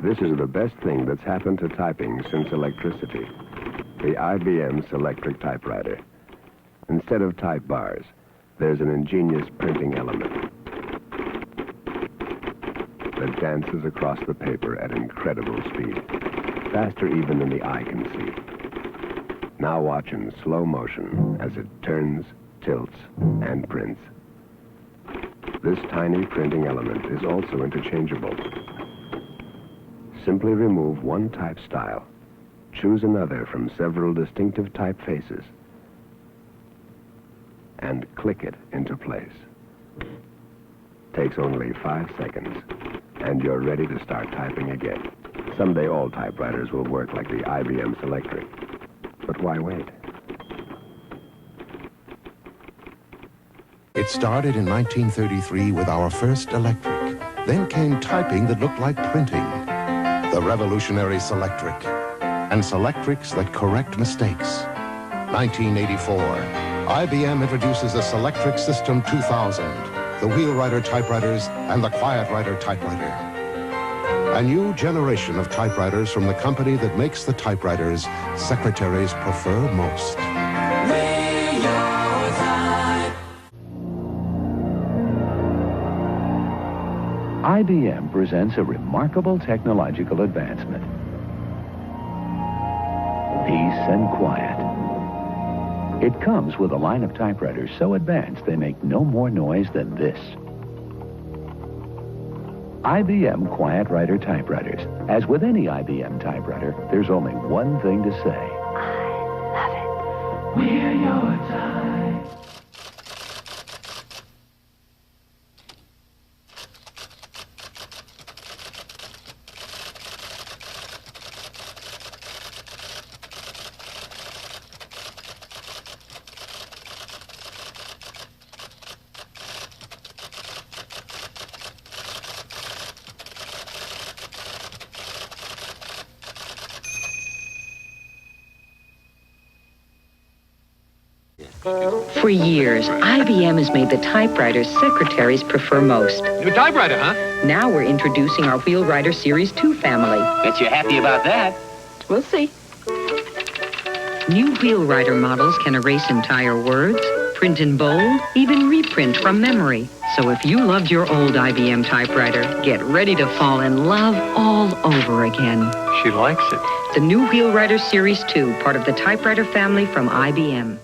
This is the best thing that's happened to typing since electricity. The IBM Selectric typewriter. Instead of type bars, there's an ingenious printing element that dances across the paper at incredible speed, faster even than the eye can see. Now watch in slow motion as it turns, tilts, and prints. This tiny printing element is also interchangeable. Simply remove one type style, choose another from several distinctive typefaces, and click it into place. Takes only 5 seconds, and you're ready to start typing again. Someday all typewriters will work like the IBM Selectric. But why wait? It started in 1933 with our first electric. Then came typing that looked like printing. The revolutionary Selectric. And Selectrics that correct mistakes. 1984, IBM introduces the Selectric System 2000, the wheelwriter typewriters and the quietwriter typewriter. A new generation of typewriters from the company that makes the typewriters secretaries prefer most. IBM presents a remarkable technological advancement. Peace and quiet. It comes with a line of typewriters so advanced they make no more noise than this. IBM QuietWriter typewriters. As with any IBM typewriter, there's only one thing to say. I love it. We're your type. For years, IBM has made the typewriters secretaries prefer most. New typewriter, huh? Now we're introducing our Wheelwriter Series 2 family. Bet you're happy about that. We'll see. New Wheelwriter models can erase entire words, print in bold, even reprint from memory. So if you loved your old IBM typewriter, get ready to fall in love all over again. She likes it. The new Wheelwriter Series 2, part of the typewriter family from IBM.